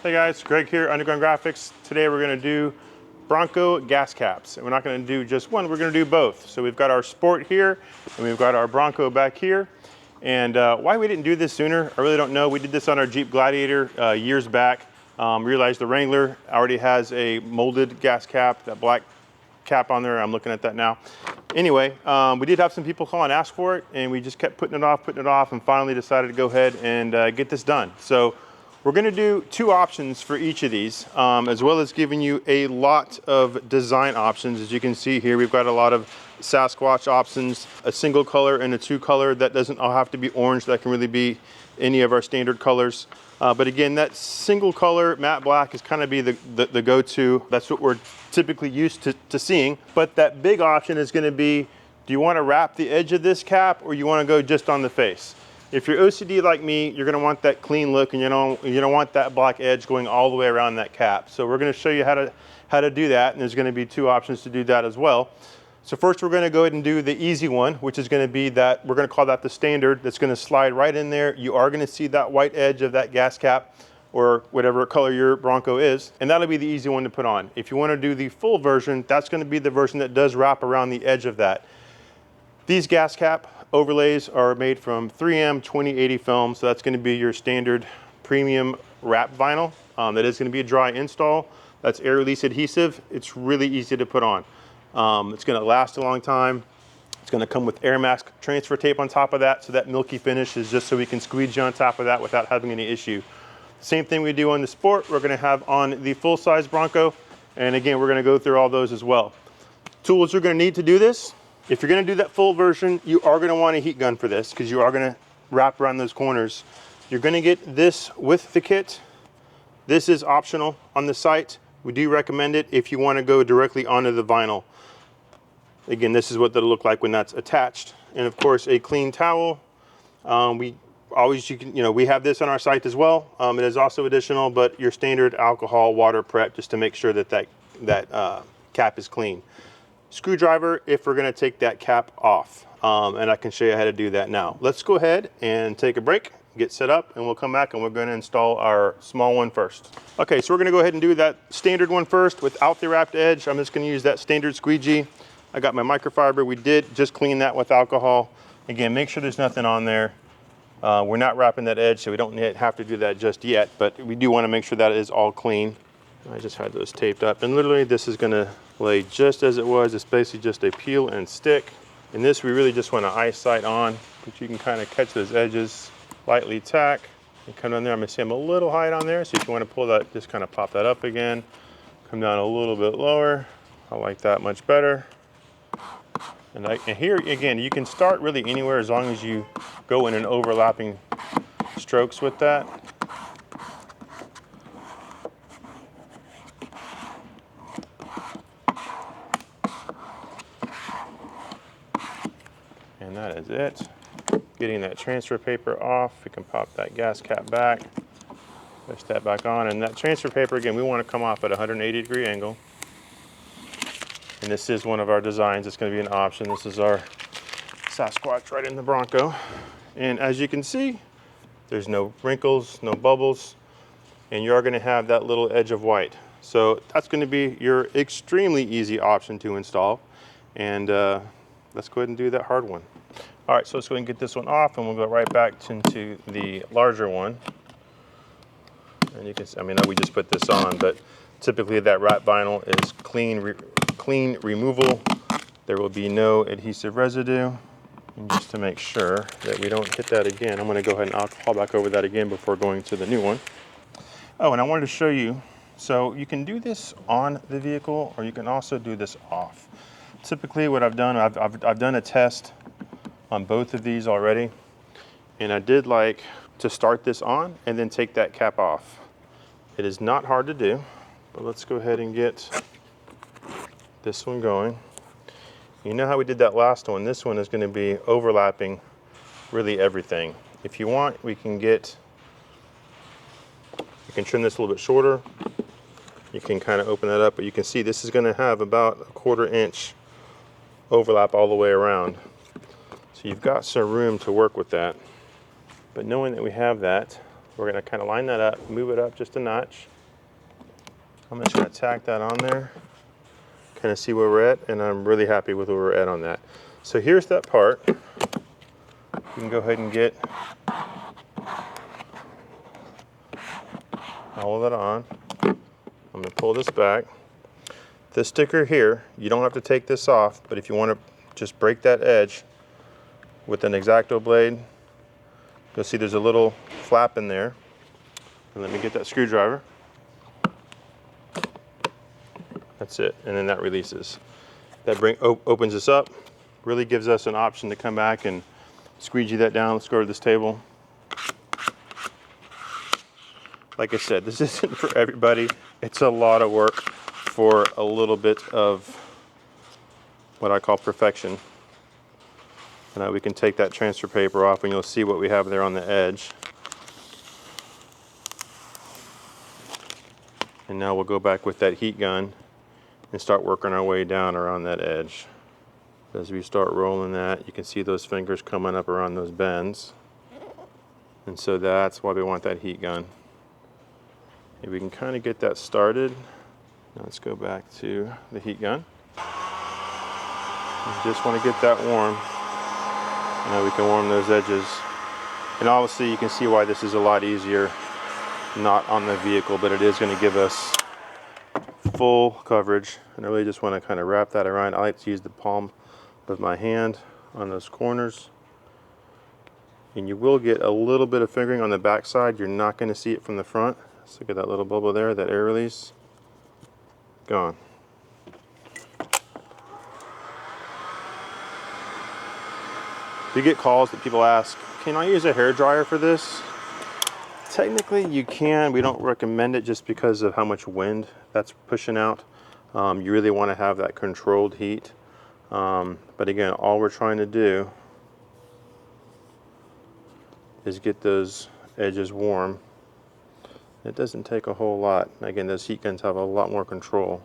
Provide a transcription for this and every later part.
Hey guys, Greg here, Underground Graphics. Today we're going to do Bronco gas caps. And we're not going to do just one, we're going to do both. So we've got our Sport here, and we've got our Bronco back here. And why we didn't do this sooner, I really don't know. We did this on our Jeep Gladiator years back. Realized the Wrangler already has a molded gas cap, that black cap on there. I'm looking at that now. Anyway, we did have some people call and ask for it, and we just kept putting it off, and finally decided to go ahead and get this done. So we're going to do two options for each of these, as well as giving you a lot of design options. As you can see here, we've got a lot of Sasquatch options, a single color and a two color. That doesn't all have to be orange. That can really be any of our standard colors. But again, that single color matte black is kind of be the go-to. That's what we're typically used to seeing. But that big option is going to be, do you want to wrap the edge of this cap, or you want to go just on the face? If you're OCD like me, you're going to want that clean look, and you don't want that black edge going all the way around that cap. So we're going to show you how to do that, and there's going to be two options to do that as well. So first we're going to go ahead and do the easy one, which is going to be that, we're going to call that the standard. That's going to slide right in there. You are going to see that white edge of that gas cap, or whatever color your Bronco is, and that'll be the easy one to put on. If you want to do the full version, that's going to be the version that does wrap around the edge of that. These gas cap overlays are made from 3M 2080 film, so that's going to be your standard premium wrap vinyl. That is going to be a dry install. That's air release adhesive. It's really easy to put on. It's going to last a long time. It's going to come with air mask transfer tape on top of that, so that milky finish is just so we can squeeze you on top of that without having any issue. Same thing we do on the Sport, we're going to have on the full-size Bronco, and again, we're going to go through all those as well. Tools you're going to need to do this: if you're going to do that full version, you are going to want a heat gun for this, because you are going to wrap around those corners. You're going to get this with the kit. This is optional on the site. We do recommend it if you want to go directly onto the vinyl. Again, this is what that'll look like when that's attached. And of course, a clean towel. We have this on our site as well. It is also additional, but your standard alcohol water prep, just to make sure that cap is clean. Screwdriver if we're going to take that cap off, and I can show you how to do that now. Let's go ahead and take a break, get set up, and we'll come back and we're going to install our small one first. Okay, so we're going to go ahead and do that standard one first without the wrapped edge. I'm just going to use that standard squeegee. I got my microfiber. We did just clean that with alcohol. Again, make sure there's nothing on there. We're not wrapping that edge, so we don't have to do that just yet, but we do want to make sure that is all clean. I just had those taped up, and literally this is going to lay just as it was. It's basically just a peel and stick. In this, we really just want to eyesight on, but you can kind of catch those edges, lightly tack, and come down there. I'm going to see I'm a little height on there, so if you want to pull that, just kind of pop that up again, come down a little bit lower. I like that much better. And here, again, you can start really anywhere as long as you go in an overlapping strokes with that. And that is it. Getting that transfer paper off, we can pop that gas cap back, push that back on, and that transfer paper, again, we want to come off at a 180-degree angle. And this is one of our designs. It's going to be an option. This is our Sasquatch right in the Bronco. And as you can see, there's no wrinkles, no bubbles, and you are going to have that little edge of white. So that's going to be your extremely easy option to install. And let's go ahead and do that hard one. All right, so let's go ahead and get this one off, and we'll go right back into the larger one. And you can see, I mean, we just put this on, but typically that wrap vinyl is clean removal. There will be no adhesive residue. And just to make sure that we don't hit that again, I'm going to go ahead and alcohol back over that again before going to the new one. Oh, and I wanted to show you, so you can do this on the vehicle, or you can also do this off. Typically what I've done, I've done a test on both of these already, and I did like to start this on and then take that cap off. It is not hard to do, but let's go ahead and get this one going. You know how we did that last one? This one is going to be overlapping really everything. If you want, we can trim this a little bit shorter. You can kind of open that up, but you can see this is going to have about a 1/4 inch overlap all the way around. So you've got some room to work with that. But knowing that we have that, We're gonna kind of line that up, move it up just a notch. I'm just gonna tack that on there, kind of see where we're at, and I'm really happy with where we're at on that. So here's that part. You can go ahead and get all of that on. I'm gonna pull this back. This sticker here, you don't have to take this off, but if you want to just break that edge with an X-Acto blade, you'll see there's a little flap in there. And let me get that screwdriver. That's it, and then that releases. That opens this up, really gives us an option to come back and squeegee that down. Let's go to this table. Like I said, this isn't for everybody. It's a lot of work for a little bit of what I call perfection. Now we can take that transfer paper off and you'll see what we have there on the edge. And now we'll go back with that heat gun and start working our way down around that edge. As we start rolling that, you can see those fingers coming up around those bends. And so that's why we want that heat gun. If we can kind of get that started. Now let's go back to the heat gun. You just want to get that warm. Now we can warm those edges. And obviously you can see why this is a lot easier not on the vehicle, but it is going to give us full coverage. And I really just want to kind of wrap that around. I like to use the palm of my hand on those corners. And you will get a little bit of fingering on the back side. You're not going to see it from the front. So look at that little bubble there, that air release. Gone. You get calls that people ask, can I use a hair dryer for this? Technically you can. We don't recommend it just because of how much wind that's pushing out. You really want to have that controlled heat. But again, all we're trying to do is get those edges warm. It doesn't take a whole lot. Again, those heat guns have a lot more control.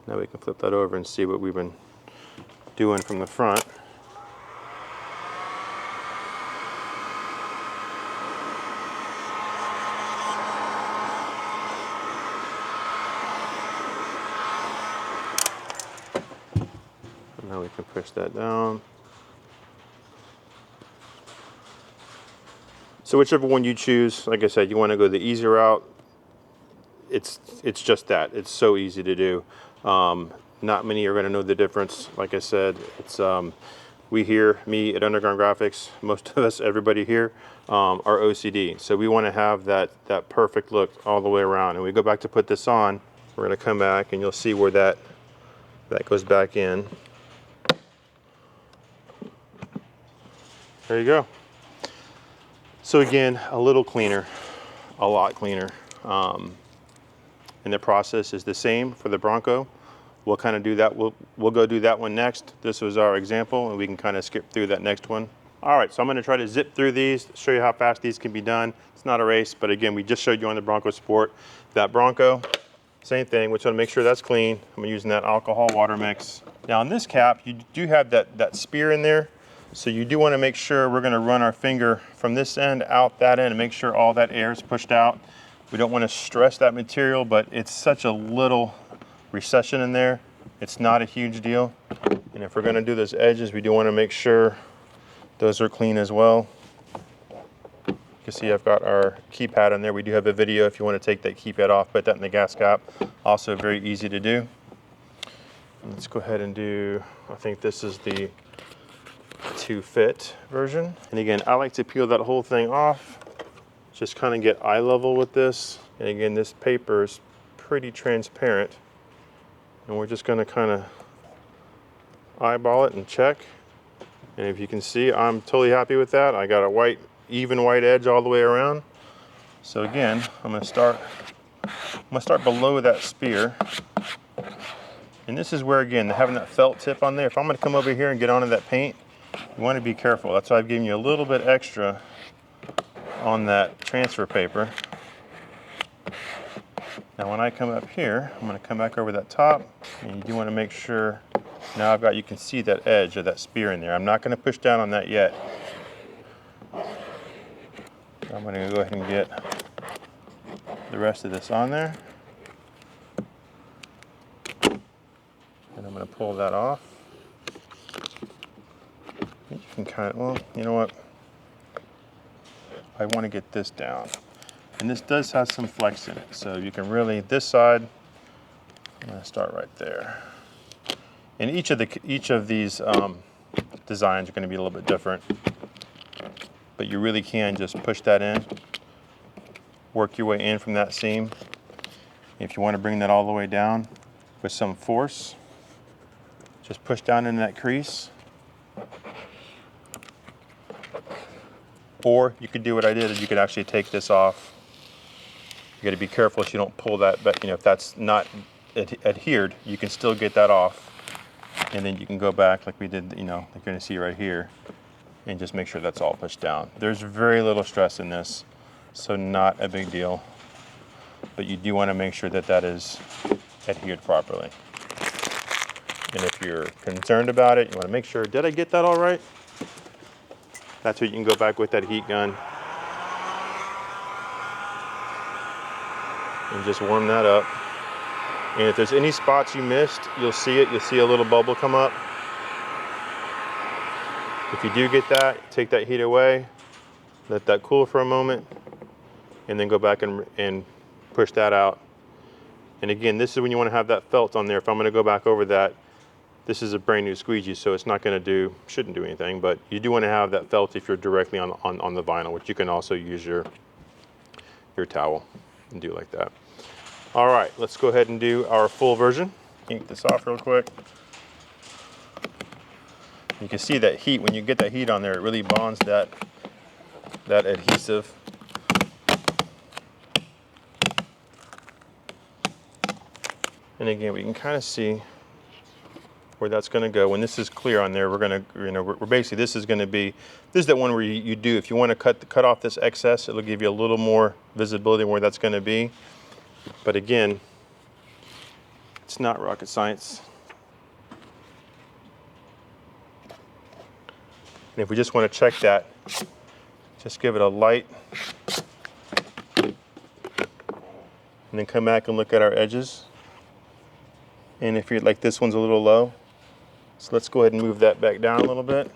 Now we can flip that over and see what we've been doing from the front. And now we can push that down. So whichever one you choose, like I said, you want to go the easy route. It's just that. It's so easy to do. Not many are going to know the difference. Like I said, it's we here, me at Underground Graphics, most of us, everybody here, are OCD. So we want to have that perfect look all the way around. And we go back to put this on. We're going to come back and you'll see where that goes back in. There you go. So again, a little cleaner, a lot cleaner. And the process is the same for the Bronco. We'll kind of do that. We'll go do that one next. This was our example, and we can kind of skip through that next one. All right, so I'm going to try to zip through these, show you how fast these can be done. It's not a race, but again, we just showed you on the Bronco Sport. That Bronco, same thing. We just want to make sure that's clean. I'm using that alcohol water mix. Now on this cap, you do have that spear in there. So you do want to make sure we're going to run our finger from this end out that end and make sure all that air is pushed out. We don't want to stress that material, but it's such a little recession in there. It's not a huge deal. And if we're going to do those edges, we do want to make sure those are clean as well. You can see I've got our keypad in there. We do have a video if you want to take that keypad off, put that in the gas cap. Also very easy to do. Let's go ahead and do, I think this is the to fit version. And again, I like to peel that whole thing off, just kind of get eye level with this. And again, this paper is pretty transparent. And we're just going to kind of eyeball it and check. And if you can see, I'm totally happy with that. I got a even white edge all the way around. So again, I'm going to start below that spear. And this is where, again, having that felt tip on there, if I'm going to come over here and get onto that paint, you want to be careful. That's why I've given you a little bit extra on that transfer paper. Now when I come up here, I'm going to come back over that top, and you do want to make sure, now you can see that edge of that spear in there. I'm not going to push down on that yet. I'm going to go ahead and get the rest of this on there. And I'm going to pull that off. You can kind of, well, you know what? I want to get this down. And this does have some flex in it. So you can really, this side, I'm going to start right there. And each of these designs are going to be a little bit different. But you really can just push that in, work your way in from that seam. If you want to bring that all the way down with some force, just push down into that crease. Or you could do what I did, is you could actually take this off. You got to be careful so you don't pull that, but if that's not adhered, you can still get that off. And then you can go back like we did, like you're going to see right here, and just make sure that's all pushed down. There's very little stress in this, so not a big deal. But you do want to make sure that that is adhered properly. And if you're concerned about it, you want to make sure, did I get that all right? That's where you can go back with that heat gun and just warm that up. And if there's any spots you missed, you'll see it. You'll see a little bubble come up. If you do get that, take that heat away, let that cool for a moment, and then go back and push that out. And again, this is when you want to have that felt on there. If I'm going to go back over that, this is a brand new squeegee, so it's not going to do, shouldn't do anything, but you do want to have that felt if you're directly on the vinyl, which you can also use your towel and do like that. All right, let's go ahead and do our full version. Ink this off real quick. You can see that heat, when you get that heat on there, it really bonds that adhesive. And again, we can kind of see where that's going to go. When this is clear on there, we're going to, we're basically, this is that one where you do, if you want to cut off this excess, it'll give you a little more visibility where that's going to be. But again, it's not rocket science. And if we just want to check that, just give it a light, and then come back and look at our edges. And if you're like, this one's a little low, so let's go ahead and move that back down a little bit.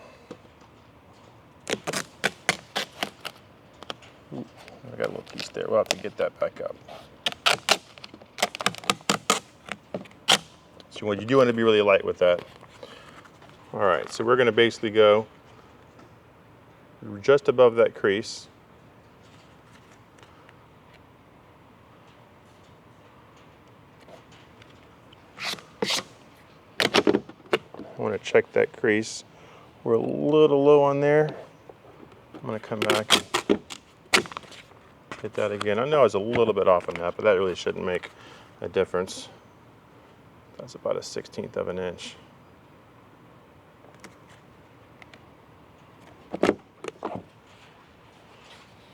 Ooh, I got a little piece there. We'll have to get that back up. So what you do want to be really light with that. All right, so we're going to basically go just above that crease. I want to check that crease. We're a little low on there. I'm going to come back and hit that again. I know I was a little bit off on that, but that really shouldn't make a difference. That's about 1/16 of an inch.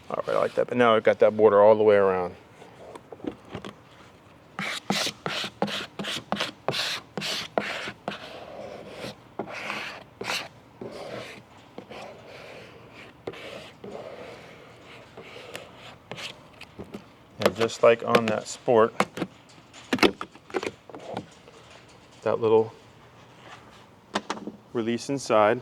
All right, I like that. But now I've got that border all the way around. And just like on that Sport, that little release inside.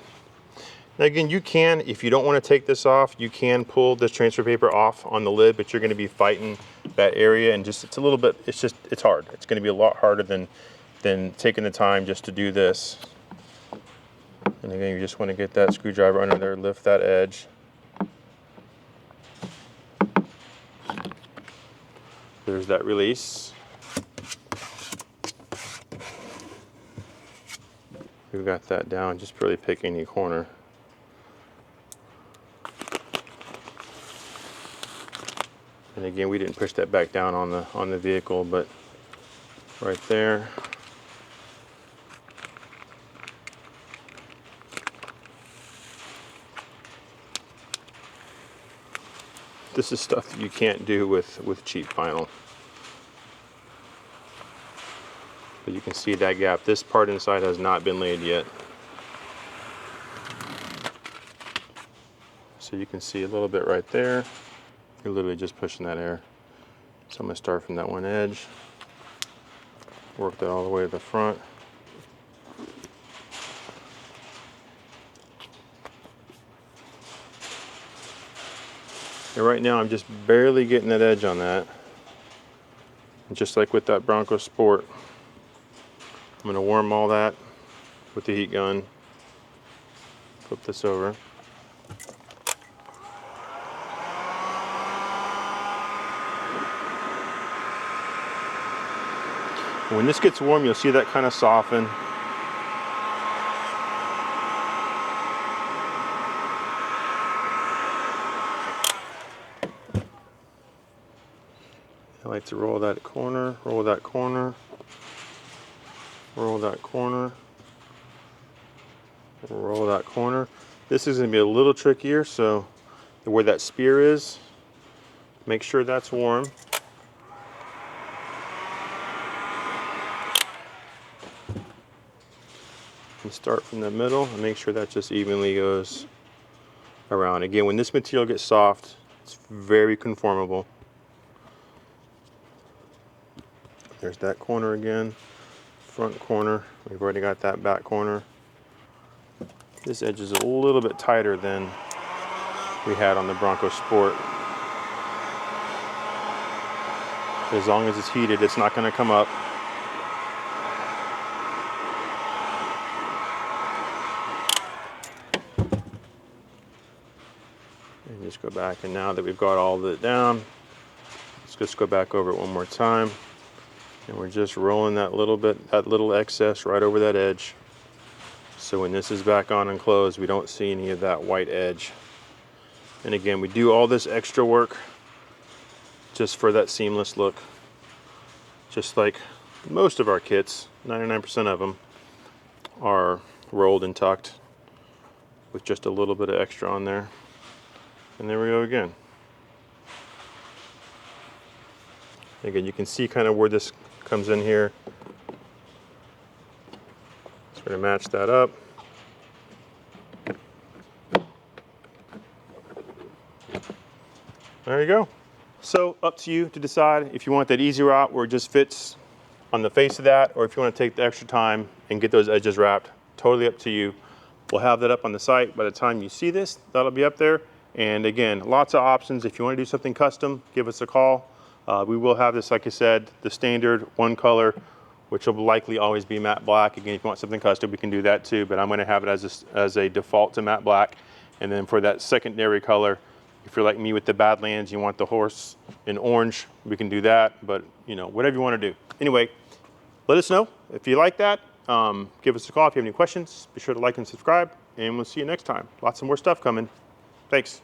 Now again, you can, if you don't want to take this off, you can pull this transfer paper off on the lid, but you're going to be fighting that area, and just, it's a little bit, it's hard. It's going to be a lot harder than taking the time just to do this. And again, you just want to get that screwdriver under there, lift that edge. There's that release. We've got that down, just really pick any corner. And again, we didn't push that back down on the vehicle, but right there. This is stuff that you can't do with cheap vinyl. But you can see that gap. This part inside has not been laid yet. So you can see a little bit right there. You're literally just pushing that air. So I'm gonna start from that one edge, work that all the way to the front. And right now I'm just barely getting that edge on that. And just like with that Bronco Sport, I'm gonna warm all that with the heat gun. Flip this over. When this gets warm, you'll see that kind of soften. I like to roll that corner, roll that corner, roll that corner, roll that corner. This is going to be a little trickier, so where that spear is, make sure that's warm. And start from the middle and make sure that just evenly goes around. Again, when this material gets soft, it's very conformable. There's that corner again, front corner. We've already got that back corner. This edge is a little bit tighter than we had on the Bronco Sport. As long as it's heated, it's not going to come up. And just go back, and now that we've got all of it down, let's just go back over it one more time. And we're just rolling that little bit, that little excess right over that edge. So when this is back on and closed, we don't see any of that white edge. And again, we do all this extra work just for that seamless look. Just like most of our kits, 99% of them are rolled and tucked with just a little bit of extra on there. And there we go again. Again, you can see kind of where this comes in here. So we're going to match that up. There you go. So up to you to decide if you want that easy route where it just fits on the face of that, or if you want to take the extra time and get those edges wrapped. Totally up to you. We'll have that up on the site by the time you see this. That'll be up there. And again, lots of options. If you want to do something custom, give us a call. We will have this, like I said, the standard one color, which will likely always be matte black. Again, if you want something custom, we can do that too, but I'm going to have it as a default to matte black. And then for that secondary color, if you're like me with the Badlands, you want the horse in orange, we can do that, but you know, whatever you want to do. Anyway, let us know if you like that. Give us a call if you have any questions. Be sure to like and subscribe, and we'll see you next time. Lots of more stuff coming. Thanks.